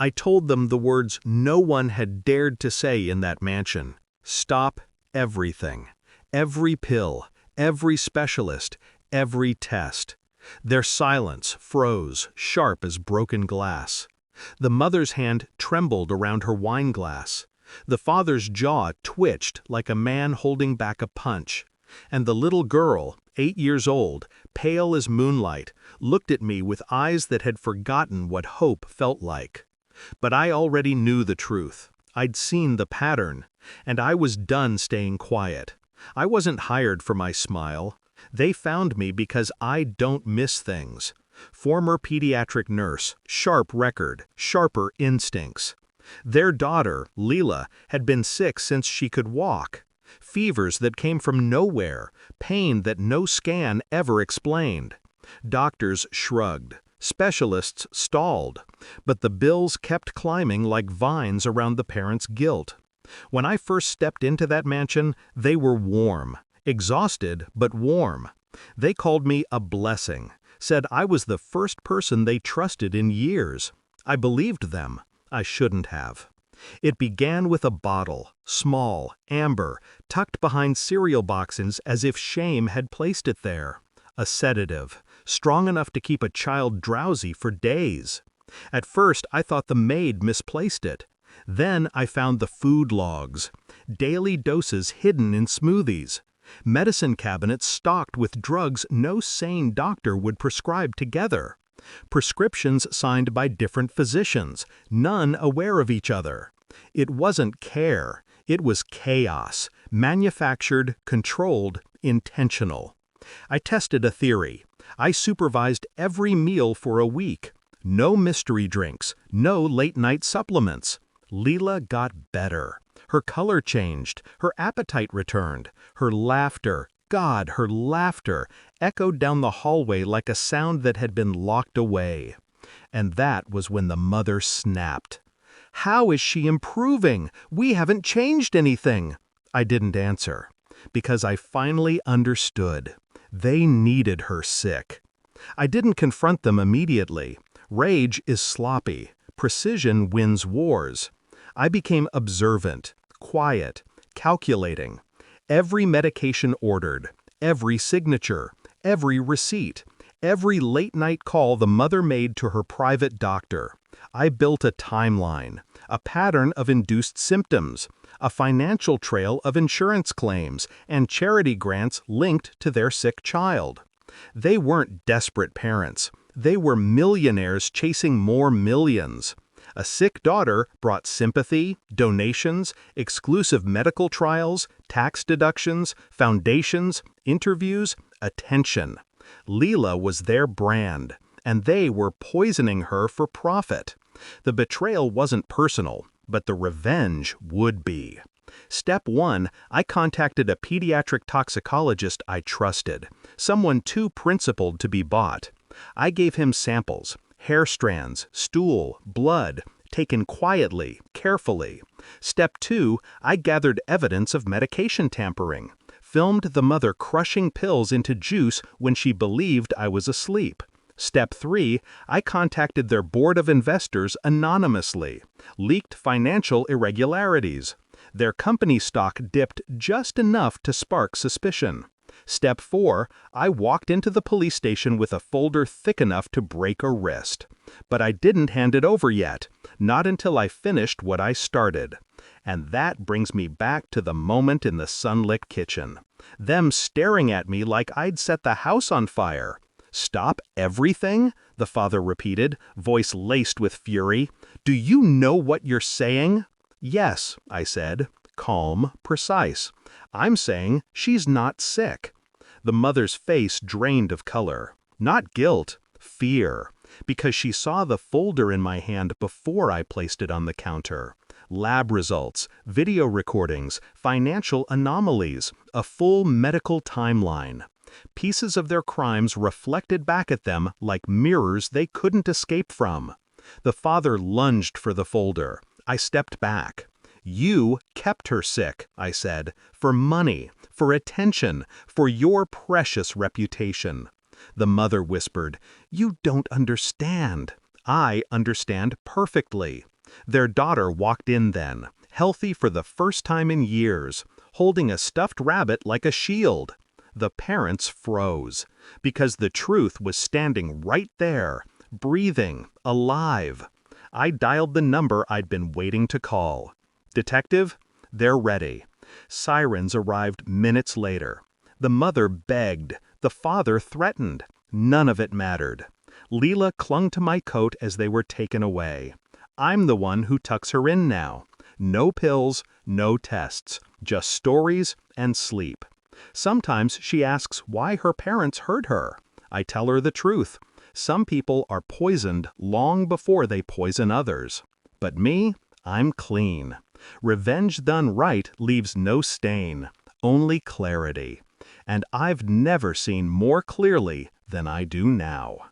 I told them the words no one had dared to say in that mansion. Stop everything. Every pill, every specialist, every test. Their silence froze, sharp as broken glass. The mother's hand trembled around her wine glass. The father's jaw twitched like a man holding back a punch. And the little girl, 8 years old, pale as moonlight, looked at me with eyes that had forgotten what hope felt like. But I already knew the truth. I'd seen the pattern, and I was done staying quiet. I wasn't hired for my smile. They found me because I don't miss things. Former pediatric nurse, sharp record, sharper instincts. Their daughter, Leela, had been sick since she could walk. Fevers that came from nowhere, pain that no scan ever explained. Doctors shrugged. Specialists stalled. But the bills kept climbing like vines around the parents' guilt. When I first stepped into that mansion, they were warm. Exhausted, but warm. They called me a blessing. Said I was the first person they trusted in years. I believed them. I shouldn't have. It began with a bottle, small, amber, tucked behind cereal boxes as if shame had placed it there. A sedative, strong enough to keep a child drowsy for days. At first, I thought the maid misplaced it. Then I found the food logs, daily doses hidden in smoothies, medicine cabinets stocked with drugs no sane doctor would prescribe together. Prescriptions signed by different physicians, none aware of each other. It wasn't care, it was chaos, manufactured, controlled, intentional. I tested a theory. I supervised every meal for a week. No mystery drinks, no late-night supplements. Leela got better. Her color changed, her appetite returned, her laughter, God, her laughter, echoed down the hallway like a sound that had been locked away. And that was when the mother snapped. "How is she improving? We haven't changed anything." I didn't answer, because I finally understood. They needed her sick. I didn't confront them immediately. Rage is sloppy. Precision wins wars. I became observant, quiet, calculating. Every medication ordered, every signature, every receipt, every late-night call the mother made to her private doctor. I built a timeline, a pattern of induced symptoms, a financial trail of insurance claims and charity grants linked to their sick child. They weren't desperate parents. They were millionaires chasing more millions. A sick daughter brought sympathy, donations, exclusive medical trials, tax deductions, foundations, interviews, attention. Leela was their brand, and they were poisoning her for profit. The betrayal wasn't personal, but the revenge would be. Step 1, I contacted a pediatric toxicologist I trusted, someone too principled to be bought. I gave him samples. Hair strands, stool, blood, taken quietly, carefully. Step 2, I gathered evidence of medication tampering. Filmed the mother crushing pills into juice when she believed I was asleep. Step 3, I contacted their board of investors anonymously. Leaked financial irregularities. Their company stock dipped just enough to spark suspicion. Step 4, I walked into the police station with a folder thick enough to break a wrist. But I didn't hand it over yet, not until I finished what I started. And that brings me back to the moment in the sunlit kitchen. Them staring at me like I'd set the house on fire. "Stop everything?" the father repeated, voice laced with fury. "Do you know what you're saying?" "Yes," I said, calm, precise. "I'm saying she's not sick." The mother's face drained of color. Not guilt, fear, because she saw the folder in my hand before I placed it on the counter. Lab results, video recordings, financial anomalies, a full medical timeline. Pieces of their crimes reflected back at them like mirrors they couldn't escape from. The father lunged for the folder. I stepped back. "You kept her sick," I said, "for money, for attention, for your precious reputation." The mother whispered, "You don't understand." "I understand perfectly." Their daughter walked in then, healthy for the first time in years, holding a stuffed rabbit like a shield. The parents froze, because the truth was standing right there, breathing, alive. I dialed the number I'd been waiting to call. Detective, they're ready. Sirens arrived minutes later. The mother begged, the father threatened. None of it mattered. Leela clung to my coat as they were taken away. I'm the one who tucks her in now. No pills, no tests, just stories and sleep. Sometimes she asks why her parents hurt her. I tell her the truth. Some people are poisoned long before they poison others. But me, I'm clean. Revenge done right leaves no stain, only clarity. And I've never seen more clearly than I do now.